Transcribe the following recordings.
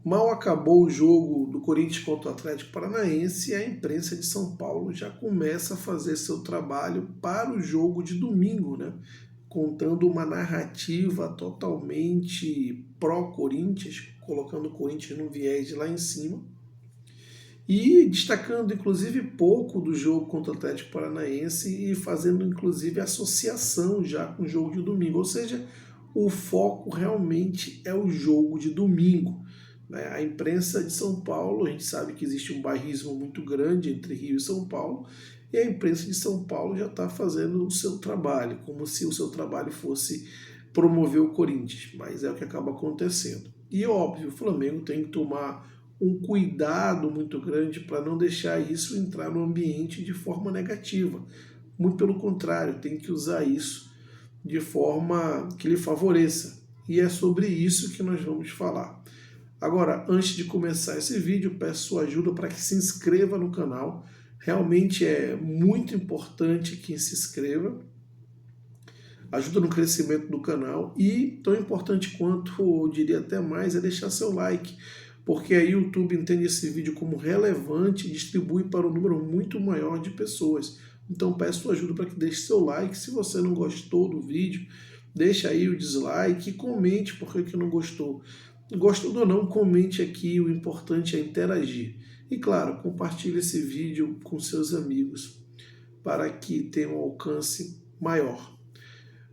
Mal acabou o jogo do Corinthians contra o Atlético Paranaense e a imprensa de São Paulo já começa a fazer seu trabalho para o jogo de domingo, né? Contando uma narrativa totalmente pró-Corinthians, colocando o Corinthians no viés lá em cima e destacando inclusive pouco do jogo contra o Atlético Paranaense e fazendo inclusive associação já com o jogo de domingo, ou seja, o foco realmente é o jogo de domingo. A imprensa de São Paulo, a gente sabe que existe um bairrismo muito grande entre Rio e São Paulo, e a imprensa de São Paulo já está fazendo o seu trabalho, como se o seu trabalho fosse promover o Corinthians, mas é o que acaba acontecendo. E óbvio, o Flamengo tem que tomar um cuidado muito grande para não deixar isso entrar no ambiente de forma negativa. Muito pelo contrário, tem que usar isso de forma que lhe favoreça. E é sobre isso que nós vamos falar. Agora, antes de começar esse vídeo, peço sua ajuda para que se inscreva no canal. Realmente é muito importante que se inscreva. Ajuda no crescimento do canal e, tão importante quanto, eu diria até mais, é deixar seu like, porque aí o YouTube entende esse vídeo como relevante e distribui para um número muito maior de pessoas. Então peço sua ajuda para que deixe seu like. Se você não gostou do vídeo, deixa aí o dislike e comente por que não gostou. Gostou ou não, comente aqui, o importante é interagir. E claro, compartilhe esse vídeo com seus amigos para que tenha um alcance maior.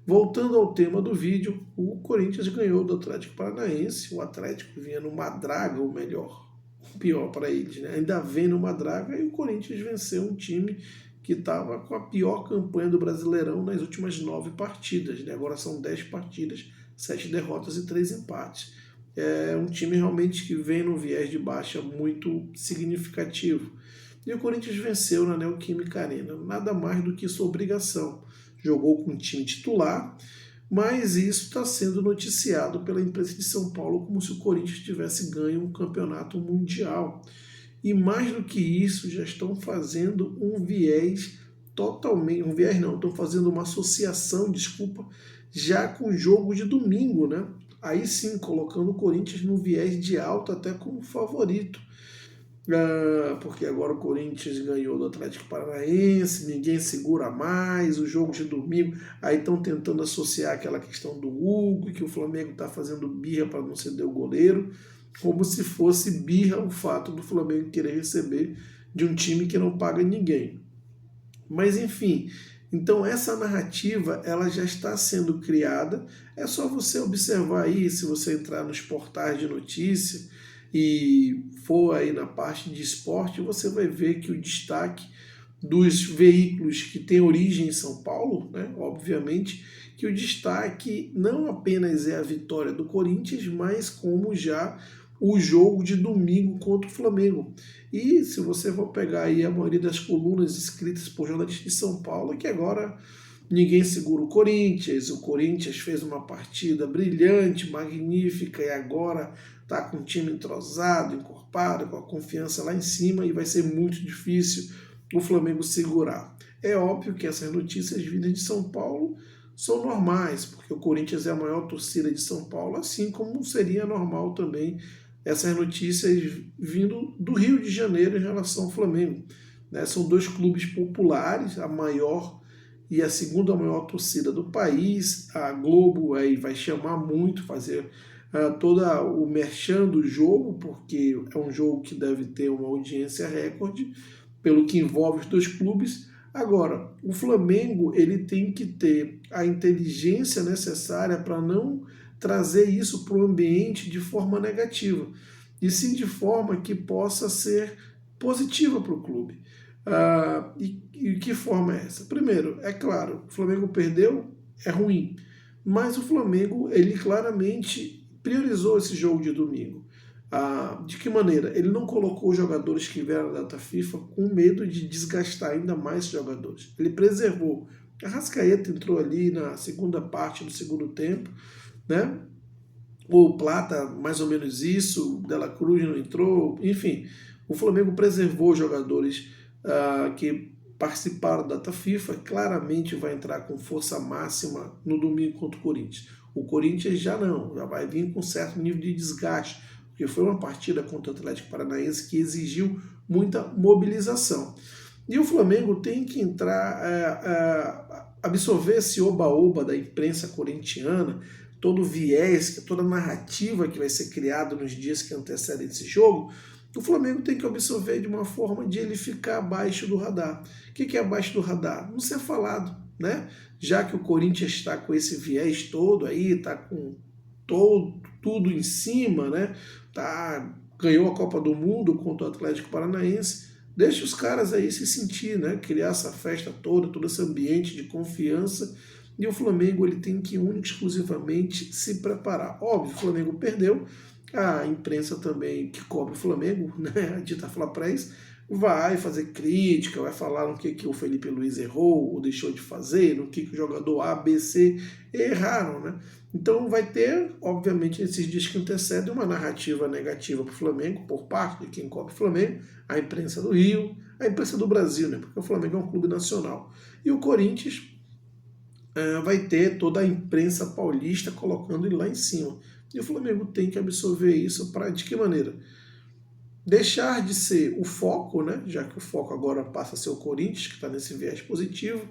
Voltando ao tema do vídeo, o Corinthians ganhou do Atlético Paranaense. O Atlético vinha numa draga, ou melhor, pior para eles, né? Ainda vem numa draga e o Corinthians venceu um time que estava com a pior campanha do Brasileirão nas últimas 9 partidas, né? Agora são 10 partidas, 7 derrotas e 3 empates. É um time realmente que vem num viés de baixa muito significativo. E o Corinthians venceu na Neoquímica Arena, nada mais do que sua obrigação. Jogou com o time titular, mas isso está sendo noticiado pela imprensa de São Paulo como se o Corinthians tivesse ganho um campeonato mundial. E mais do que isso, já estão fazendo um viés totalmente, um viés não, estão fazendo uma associação, desculpa, já com o jogo de domingo, né? Aí sim, colocando o Corinthians no viés de alta até como favorito. Porque agora o Corinthians ganhou do Atlético Paranaense, ninguém segura mais, o jogo de domingo, aí estão tentando associar aquela questão do Hugo, que o Flamengo está fazendo birra para não ceder o goleiro, como se fosse birra o fato do Flamengo querer receber de um time que não paga ninguém. Mas enfim, então essa narrativa ela já está sendo criada, é só você observar aí, se você entrar nos portais de notícia, e for aí na parte de esporte, você vai ver que o destaque dos veículos que têm origem em São Paulo, né, obviamente, que o destaque não apenas é a vitória do Corinthians, mas como já o jogo de domingo contra o Flamengo. E se você for pegar aí a maioria das colunas escritas por jornalistas de São Paulo, que agora ninguém segura o Corinthians fez uma partida brilhante, magnífica, e agora está com o time entrosado, encorpado, com a confiança lá em cima, e vai ser muito difícil o Flamengo segurar. É óbvio que essas notícias vindas de São Paulo são normais, porque o Corinthians é a maior torcida de São Paulo, assim como seria normal também essas notícias vindo do Rio de Janeiro em relação ao Flamengo. São dois clubes populares, a maior e a segunda maior torcida do país. A Globo aí vai chamar muito, fazer todo o merchan do jogo, porque é um jogo que deve ter uma audiência recorde, pelo que envolve os dois clubes. Agora, o Flamengo ele tem que ter a inteligência necessária para não trazer isso para o ambiente de forma negativa, e sim de forma que possa ser positiva para o clube. E que forma é essa? Primeiro, é claro, o Flamengo perdeu, é ruim, mas o Flamengo ele claramente priorizou esse jogo de domingo. De que maneira? Ele não colocou os jogadores que vieram da data FIFA com medo de desgastar ainda mais os jogadores. Ele preservou. Arrascaeta entrou ali na segunda parte do segundo tempo, né? O Plata, mais ou menos isso, o Dela Cruz não entrou, enfim. O Flamengo preservou os jogadores que participaram da data FIFA, claramente vai entrar com força máxima no domingo contra o Corinthians. O Corinthians já não, já vai vir com certo nível de desgaste, porque foi uma partida contra o Atlético Paranaense que exigiu muita mobilização. E o Flamengo tem que entrar, absorver esse oba-oba da imprensa corintiana, todo o viés, toda a narrativa que vai ser criada nos dias que antecedem esse jogo. O Flamengo tem que absorver de uma forma de ele ficar abaixo do radar. O que é abaixo do radar? Não ser falado, né? Já que o Corinthians está com esse viés todo aí, está com tudo em cima, né? Ganhou a Copa do Mundo contra o Atlético Paranaense. Deixa os caras aí se sentir, né? Criar essa festa toda, todo esse ambiente de confiança. E o Flamengo ele tem que única e exclusivamente se preparar. Óbvio, o Flamengo perdeu. A imprensa também que cobre o Flamengo, né? A dita Fla-Press, vai fazer crítica, vai falar no que o Felipe Luiz errou ou deixou de fazer, no que o jogador A, B, C erraram, né? Então vai ter, obviamente, nesses dias que antecedem, uma narrativa negativa para o Flamengo, por parte de quem cobre o Flamengo, a imprensa do Rio, a imprensa do Brasil, né? Porque o Flamengo é um clube nacional. E o Corinthians vai ter toda a imprensa paulista colocando ele lá em cima. E o Flamengo tem que absorver isso para, de que maneira? Deixar de ser o foco, né? Já que o foco agora passa a ser o Corinthians, que está nesse viés positivo,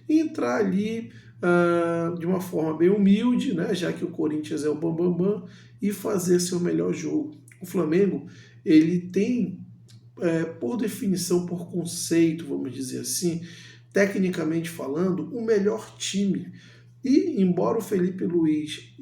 e entrar ali de uma forma bem humilde, né? Já que o Corinthians é o bambambam, e fazer seu melhor jogo. O Flamengo, ele tem, por definição, por conceito, vamos dizer assim, tecnicamente falando, o melhor time. E, embora o Felipe Luiz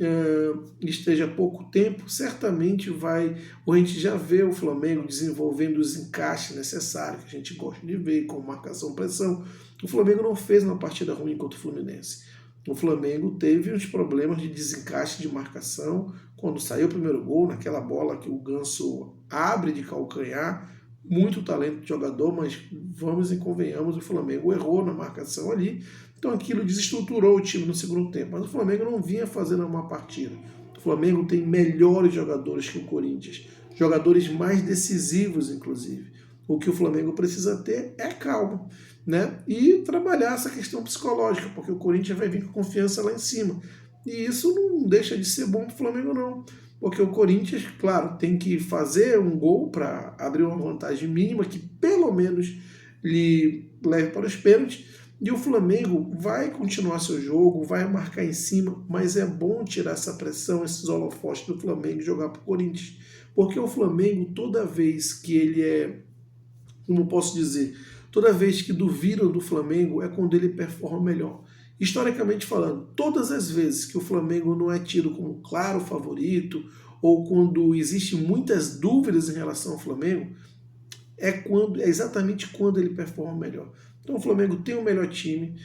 esteja há pouco tempo, certamente a gente já vê o Flamengo desenvolvendo os encaixes necessários que a gente gosta de ver, como marcação, pressão. O Flamengo não fez uma partida ruim contra o Fluminense. O Flamengo teve uns problemas de desencaixe de marcação, quando saiu o primeiro gol, naquela bola que o Ganso abre de calcanhar, muito talento de jogador, mas vamos e convenhamos, o Flamengo errou na marcação ali, então aquilo desestruturou o time no segundo tempo, mas o Flamengo não vinha fazendo uma partida. O Flamengo tem melhores jogadores que o Corinthians, jogadores mais decisivos, inclusive. O que o Flamengo precisa ter é calma, né? E trabalhar essa questão psicológica, porque o Corinthians vai vir com confiança lá em cima. E isso não deixa de ser bom para o Flamengo, não. Porque o Corinthians, claro, tem que fazer um gol para abrir uma vantagem mínima que pelo menos lhe leve para os pênaltis. E o Flamengo vai continuar seu jogo, vai marcar em cima, mas é bom tirar essa pressão, esses holofotes do Flamengo e jogar para o Corinthians. Porque o Flamengo, toda vez que ele como posso dizer, toda vez que duvidam do Flamengo é quando ele performa melhor. Historicamente falando, todas as vezes que o Flamengo não é tido como claro favorito ou quando existem muitas dúvidas em relação ao Flamengo, é exatamente quando ele performa melhor. Então o Flamengo tem o melhor time,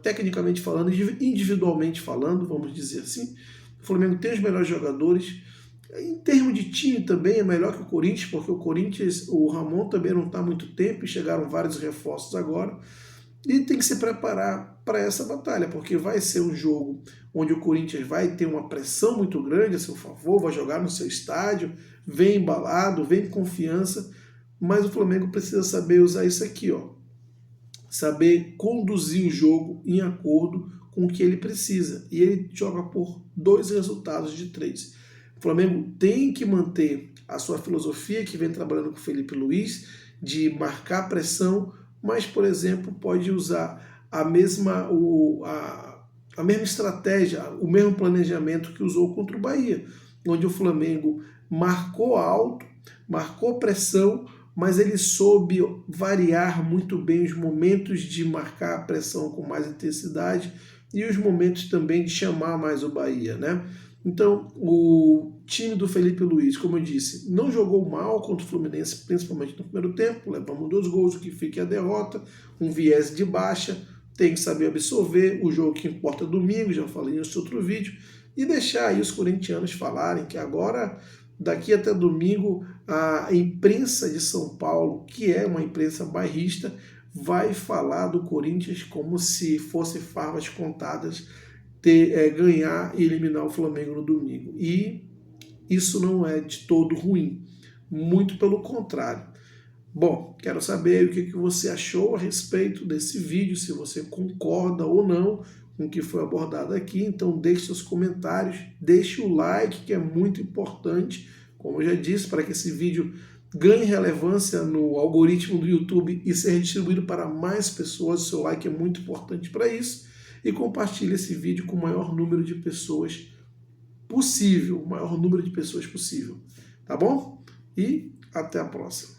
tecnicamente falando, individualmente falando, vamos dizer assim. O Flamengo tem os melhores jogadores. Em termos de time também é melhor que o Corinthians, porque o Corinthians, o Ramon também não está há muito tempo e chegaram vários reforços agora. E tem que se preparar para essa batalha, porque vai ser um jogo onde o Corinthians vai ter uma pressão muito grande a seu favor, vai jogar no seu estádio, vem embalado, vem com confiança, mas o Flamengo precisa saber usar isso aqui, ó, saber conduzir o jogo em acordo com o que ele precisa. E ele joga por 2 resultados de 3. O Flamengo tem que manter a sua filosofia que vem trabalhando com o Felipe Luiz, de marcar pressão, mas, por exemplo, pode usar a mesma estratégia, o mesmo planejamento que usou contra o Bahia, onde o Flamengo marcou alto, marcou pressão, mas ele soube variar muito bem os momentos de marcar a pressão com mais intensidade e os momentos também de chamar mais o Bahia, né? Então, o time do Felipe Luiz, como eu disse, não jogou mal contra o Fluminense, principalmente no primeiro tempo, levamos 2 gols, o que fica a derrota, um viés de baixa, tem que saber absorver o jogo que importa domingo, já falei nesse outro vídeo, e deixar aí os corintianos falarem que agora, daqui até domingo, a imprensa de São Paulo, que é uma imprensa bairrista, vai falar do Corinthians como se fossem favas contadas, ganhar e eliminar o Flamengo no domingo. E isso não é de todo ruim, muito pelo contrário. Bom, quero saber o que você achou a respeito desse vídeo, se você concorda ou não com o que foi abordado aqui. Então deixe seus comentários, deixe o like, que é muito importante. Como eu já disse, para que esse vídeo ganhe relevância no algoritmo do YouTube e seja distribuído para mais pessoas, o seu like é muito importante para isso. E compartilhe esse vídeo com o maior número de pessoas possível, o maior número de pessoas possível. Tá bom? E até a próxima.